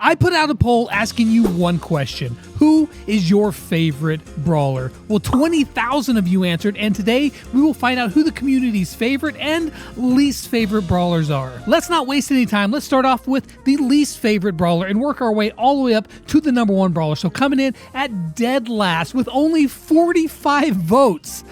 I put out a poll asking you one question. Who is your favorite brawler? Well, 20,000 of you answered, and today we will find out who the community's favorite and least favorite brawlers are. Let's not waste any time. Let's start off with the least favorite brawler and work our way all the way up to the number one brawler. So coming in at dead last with only 45 votes,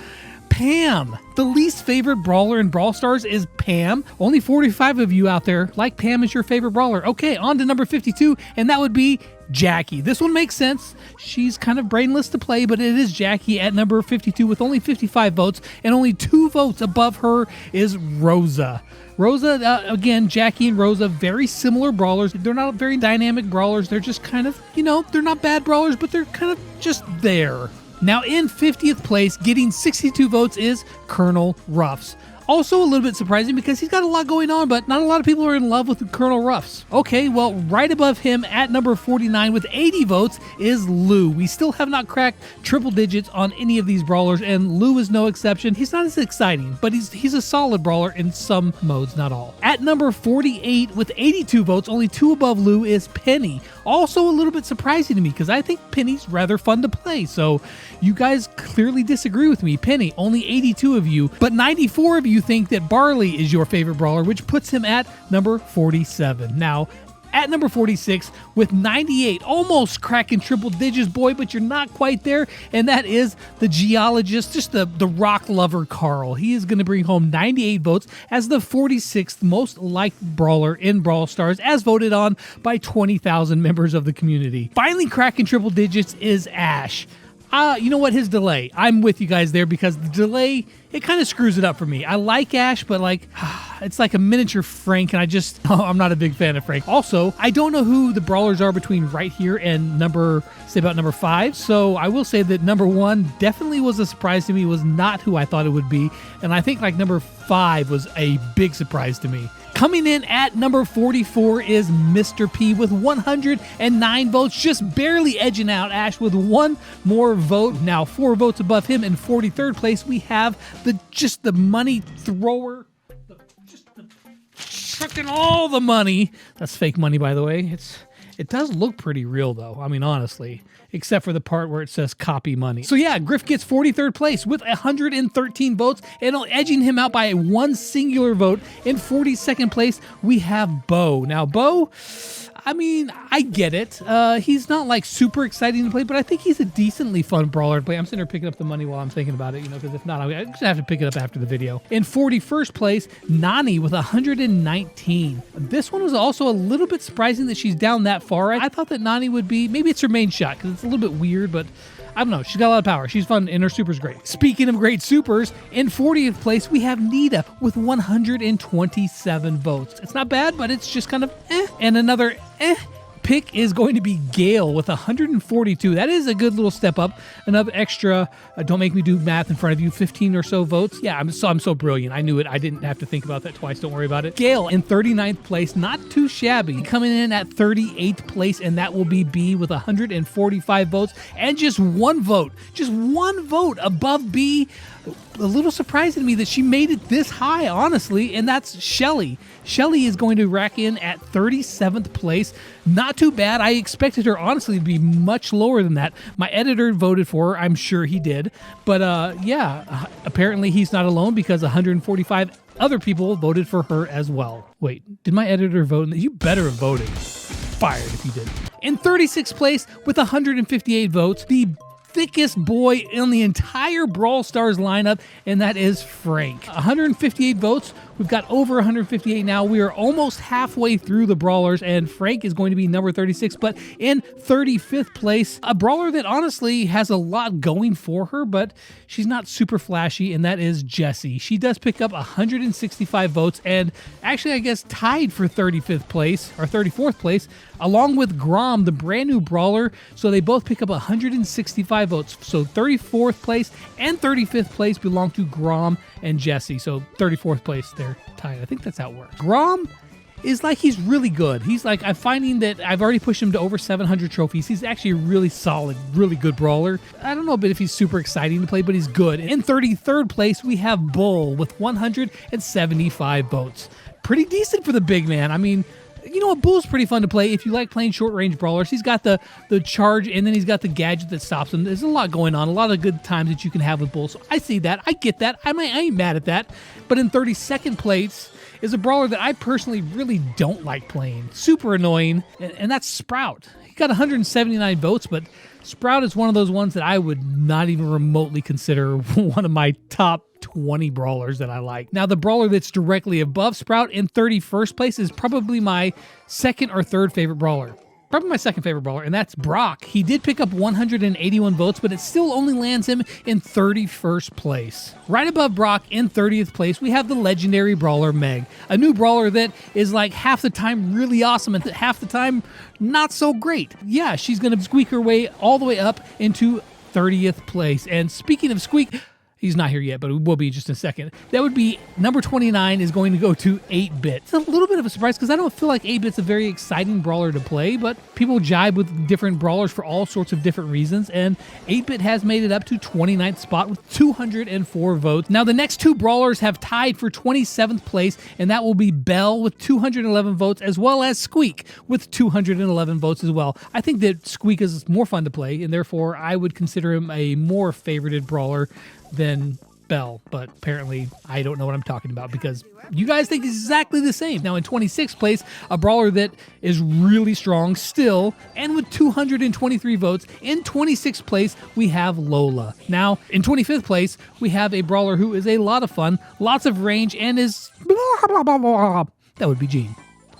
Pam. The least favorite brawler in Brawl Stars is Pam. Only 45 of you out there like Pam as your favorite brawler. Okay, on to number 52, and that would be Jackie. This one makes sense. She's kind of brainless to play, but it is Jackie at number 52 with only 55 votes, and only 2 votes above her is Rosa. Rosa, again, Jackie and Rosa, very similar brawlers. They're not very dynamic brawlers. They're just kind of, they're not bad brawlers, but they're kind of just there. Now in 50th place, getting 62 votes is Colonel Ruffs. Also a little bit surprising because he's got a lot going on, but not a lot of people are in love with Colonel Ruffs. Okay, well, right above him at number 49 with 80 votes is Lou. We still have not cracked triple digits on any of these brawlers, and Lou is no exception. He's not as exciting, but he's a solid brawler in some modes, not all. At number 48 with 82 votes, only 2 above Lou, is Penny. Also a little bit surprising to me because I think Penny's rather fun to play, so you guys clearly disagree with me. Penny, only 82 of you, but 94 of you think that Barley is your favorite brawler, which puts him at number 47. Now, at number 46 with 98, almost cracking triple digits, boy, but you're not quite there, and that is the geologist, just the rock lover Carl. He is going to bring home 98 votes as the 46th most liked brawler in Brawl Stars, as voted on by 20,000 members of the community. Finally cracking triple digits is Ash. You know what? His delay. I'm with you guys there because the delay, it kind of screws it up for me. I like Ash, but it's like a miniature Frank, and I'm not a big fan of Frank. Also, I don't know who the brawlers are between right here and number 5. So I will say that number 1 definitely was a surprise to me. It was not who I thought it would be. And I think number 5 was a big surprise to me. Coming in at number 44 is Mr. P with 109 votes, just barely edging out Ash with 1 more vote. Now 4 votes above him. In 43rd place, we have the money thrower, chucking all the money. That's fake money, by the way. It does look pretty real, though. I mean, honestly, except for the part where it says copy money. So yeah, Griff gets 43rd place with 113 votes, and edging him out by 1 singular vote. In 42nd place, we have Bo. Now, Bo, I mean, I get it. He's not super exciting to play, but I think he's a decently fun brawler to play. I'm sitting here picking up the money while I'm thinking about it, because if not, I'm just gonna have to pick it up after the video. In 41st place, Nani with 119. This one was also a little bit surprising that she's down that far. I thought that Nani would be, maybe it's her main shot, because it's a little bit weird, but I don't know. She's got a lot of power. She's fun, and her super's great. Speaking of great supers, in 40th place, we have Nita with 127 votes. It's not bad, but it's just kind of And another pick is going to be Gale with 142. That is a good little step up. Another extra, don't make me do math in front of you, 15 or so votes. Yeah, I'm so brilliant. I knew it. I didn't have to think about that twice. Don't worry about it. Gale in 39th place, not too shabby. Coming in at 38th place, and that will be B with 145 votes and just 1 vote. Just 1 vote above B. A little surprising to me that she made it this high, honestly, and that's Shelly. Shelly is going to rack in at 37th place. Not too bad. I expected her, honestly, to be much lower than that. My editor voted for her. I'm sure he did. But, yeah, apparently he's not alone because 145 other people voted for her as well. Wait, did my editor vote? You better have voted. Fired if you did. In 36th place with 158 votes, the thickest boy in the entire Brawl Stars lineup, and that is Frank. 158 votes. We've got over 158 now. We are almost halfway through the Brawlers, and Frank is going to be number 36, but in 35th place, a Brawler that honestly has a lot going for her, but she's not super flashy, and that is Jessie. She does pick up 165 votes, and actually, I guess, tied for 35th place, or 34th place, along with Grom, the brand new Brawler, so they both pick up 165 votes. So 34th place and 35th place belong to Grom and Jessie. So 34th place, they're tied. I think that's how it works. Grom is he's really good. He's I'm finding that I've already pushed him to over 700 trophies. He's actually a really solid, really good brawler. I don't know if he's super exciting to play, but he's good. In 33rd place, we have Bull with 175 votes. Pretty decent for the big man. I mean, You know what? Bull's pretty fun to play if you like playing short-range brawlers. He's got the charge, and then he's got the gadget that stops him. There's a lot going on, a lot of good times that you can have with Bull. So I see that. I get that. I ain't mad at that. But in 32nd place is a brawler that I personally really don't like playing. Super annoying, and that's Sprout. He got 179 votes, but Sprout is one of those ones that I would not even remotely consider one of my top 20 brawlers that I like. Now, the brawler that's directly above Sprout in 31st place is probably my second or third favorite brawler. Probably my second favorite brawler, and that's Brock. He did pick up 181 votes, but it still only lands him in 31st place. Right above Brock in 30th place, we have the legendary brawler Meg, a new brawler that is like half the time really awesome and half the time not so great. Yeah, she's going to squeak her way all the way up into 30th place. And speaking of squeak, he's not here yet, but it will be just in a second. That would be number 29 is going to go to 8-Bit. It's a little bit of a surprise because I don't feel like 8-Bit's a very exciting brawler to play, but people jibe with different brawlers for all sorts of different reasons, and 8-Bit has made it up to 29th spot with 204 votes. Now, the next two brawlers have tied for 27th place, and that will be Bell with 211 votes, as well as Squeak with 211 votes as well. I think that Squeak is more fun to play, and therefore I would consider him a more favorited brawler than Bell, but apparently I don't know what I'm talking about because you guys think exactly the same. Now in 26th place, a brawler that is really strong still, and with 223 votes. In 26th place, we have Lola. Now in 25th place, we have a brawler who is a lot of fun, lots of range, and is blah, blah, blah, blah. That would be Jean.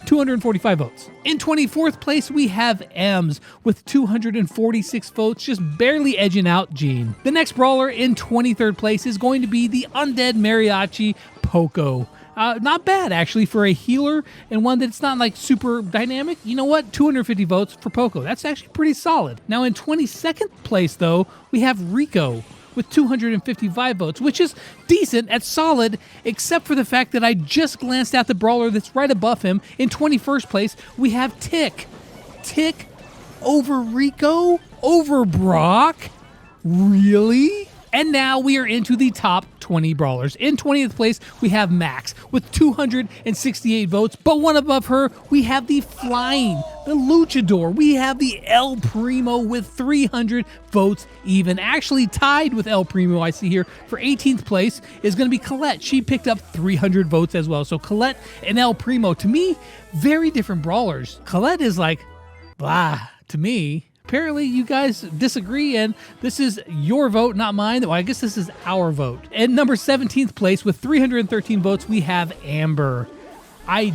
245 votes. In 24th place, we have Ems with 246 votes, just barely edging out Jean. The next brawler in 23rd place is going to be the Undead Mariachi Poco. Not bad, actually, for a healer and one that's not like super dynamic. You know what? 250 votes for Poco. That's actually pretty solid. Now in 22nd place, though, we have Rico with 255 votes, which is decent at solid, except for the fact that I just glanced at the brawler that's right above him. In 21st place, we have Tick. Tick over Rico? Over Brock? Really? And now we are into the top 20 brawlers. In 20th place, we have Max with 268 votes, but one above her, we have the Flying, the Luchador. We have the El Primo with 300 votes even. Actually tied with El Primo, I see here, for 18th place is going to be Colette. She picked up 300 votes as well. So Colette and El Primo, to me, very different brawlers. Colette is like, blah, to me. Apparently, you guys disagree, and this is your vote, not mine. Well, I guess this is our vote. At number 17th place with 313 votes, we have Amber. I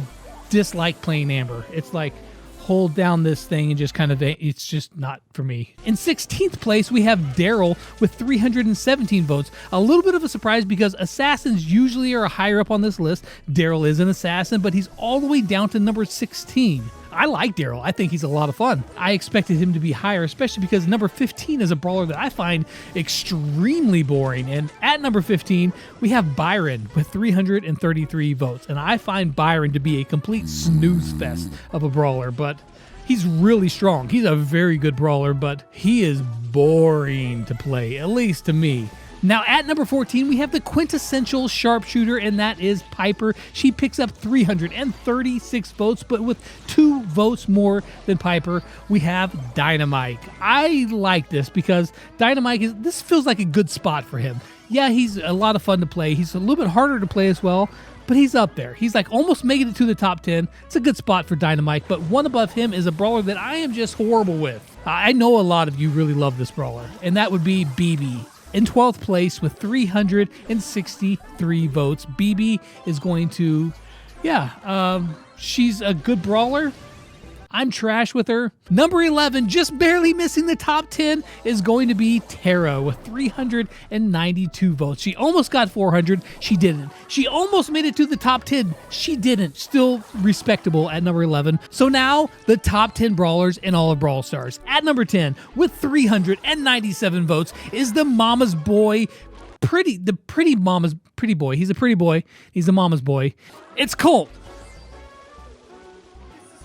dislike playing Amber. It's like, hold down this thing and just kind of, it's just not for me. In 16th place, we have Daryl with 317 votes. A little bit of a surprise because assassins usually are higher up on this list. Daryl is an assassin, but he's all the way down to number 16. I like Daryl. I think he's a lot of fun. I expected him to be higher, especially because number 15 is a brawler that I find extremely boring. And at number 15, we have Byron with 333 votes. And I find Byron to be a complete snooze fest of a brawler, but he's really strong. He's a very good brawler, but he is boring to play, at least to me. Now, at number 14, we have the quintessential sharpshooter, and that is Piper. She picks up 336 votes, but with 2 votes more than Piper, we have Dynamite. I like this because Dynamite this feels like a good spot for him. Yeah, he's a lot of fun to play. He's a little bit harder to play as well, but he's up there. He's like almost making it to the top 10. It's a good spot for Dynamite, but one above him is a brawler that I am just horrible with. I know a lot of you really love this brawler, and that would be BB. In 12th place with 363 votes, BB is going to, she's a good brawler. I'm trash with her. Number 11, just barely missing the top 10, is going to be Tara with 392 votes. She almost got 400. She didn't. She almost made it to the top 10. She didn't. Still respectable at number 11. So now the top 10 brawlers in all of Brawl Stars. At number 10 with 397 votes is the Mama's Boy. Pretty boy. He's a pretty boy. He's a mama's boy. It's Colt.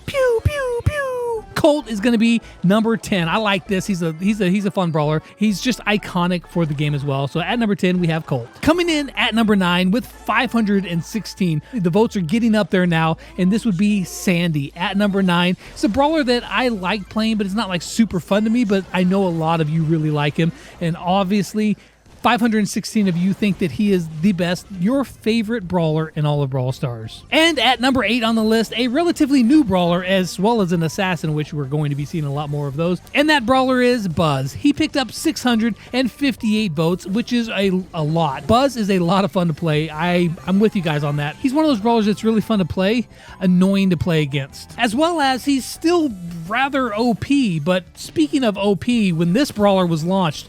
Pew, pew, pew. Colt is going to be number 10. I like this. He's a fun brawler. He's just iconic for the game as well. So at number 10, we have Colt. Coming in at number 9 with 516. The votes are getting up there now, and this would be Sandy at number 9. It's a brawler that I like playing, but it's not like super fun to me, but I know a lot of you really like him, and obviously 516 of you think that he is the best, your favorite brawler in all of Brawl Stars. And at number 8 on the list, a relatively new brawler as well as an assassin, which we're going to be seeing a lot more of those. And that brawler is Buzz. He picked up 658 votes, which is a lot. Buzz is a lot of fun to play. I'm with you guys on that. He's one of those brawlers that's really fun to play, annoying to play against. As well as he's still rather OP, but speaking of OP, when this brawler was launched,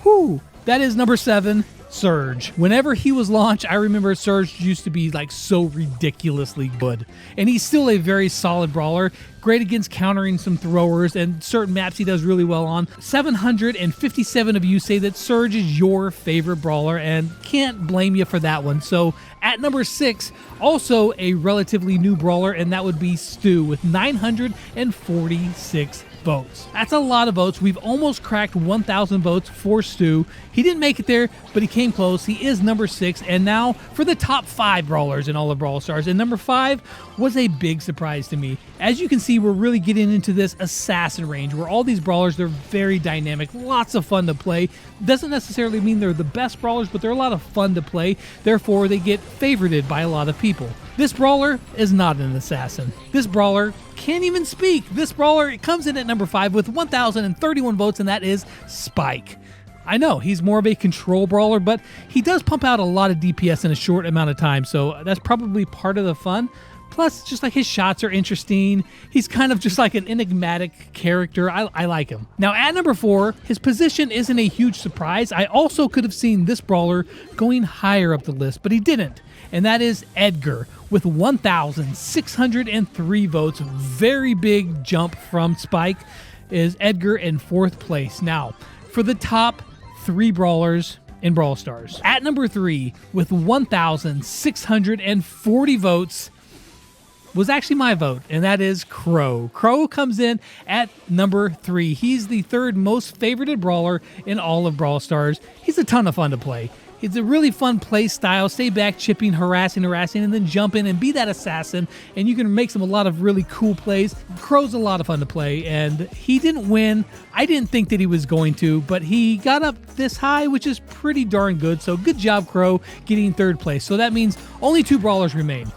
whew, that is number 7, Surge. Whenever he was launched, I remember Surge used to be like so ridiculously good. And he's still a very solid brawler, great against countering some throwers, and certain maps he does really well on. 757 of you say that Surge is your favorite brawler, and can't blame you for that one. So at number 6, also a relatively new brawler, and that would be Stu with 946 votes. That's a lot of votes. We've almost cracked 1,000 votes for Stu. He didn't make it there, but he came close. He is number 6. And now for the top 5 brawlers in all of Brawl Stars. And number 5 was a big surprise to me. As you can see, we're really getting into this assassin range where all these brawlers, they're very dynamic, lots of fun to play. Doesn't necessarily mean they're the best brawlers, but they're a lot of fun to play. Therefore, they get favorited by a lot of people. This brawler is not an assassin. This brawler can't even speak. This brawler comes in at number 5 with 1,031 votes, and that is Spike. I know, he's more of a control brawler, but he does pump out a lot of DPS in a short amount of time, so that's probably part of the fun. Plus, just like his shots are interesting. He's kind of just like an enigmatic character. I like him. Now, at number 4, his position isn't a huge surprise. I also could have seen this brawler going higher up the list, but he didn't. And that is Edgar with 1,603 votes. Very big jump from Spike. Is Edgar in 4th place. Now, for the top 3 brawlers in Brawl Stars. At number 3, with 1,640 votes, was actually my vote, and that is Crow. Crow comes in at number 3. He's the 3rd most favorited brawler in all of Brawl Stars. He's a ton of fun to play. It's a really fun play style. Stay back, chipping, harassing, and then jump in and be that assassin, and you can make a lot of really cool plays. Crow's a lot of fun to play, and he didn't win. I didn't think that he was going to, but he got up this high, which is pretty darn good. So good job, Crow, getting 3rd place. So that means only 2 brawlers remain.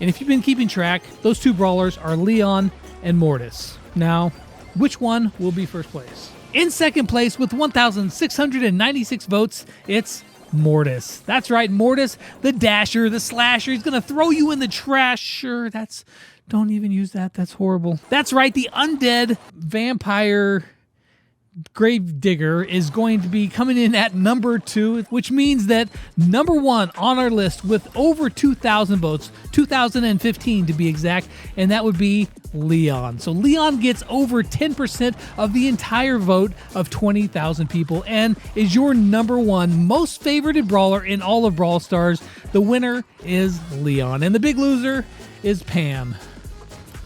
And if you've been keeping track, those 2 brawlers are Leon and Mortis. Now, which one will be 1st place? In 2nd place with 1,696 votes, it's Mortis. That's right, Mortis, the dasher, the slasher. He's going to throw you in the trash. Sure, don't even use that. That's horrible. That's right, the undead vampire grave digger is going to be coming in at number 2, which means that number 1 on our list with over 2,000 votes, 2,015 to be exact, and that would be Leon. So Leon gets over 10% of the entire vote of 20,000 people and is your number 1 most favorited brawler in all of Brawl Stars. The winner is Leon, and the big loser is Pam.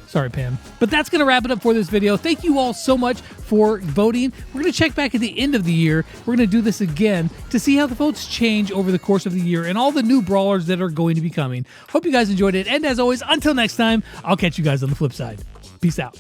Sorry, Pam. But that's going to wrap it up for this video. Thank you all so much for voting. We're going to check back at the end of the year. We're going to do this again to see how the votes change over the course of the year and all the new brawlers that are going to be coming. Hope you guys enjoyed it. And as always, until next time, I'll catch you guys on the flip side. Peace out.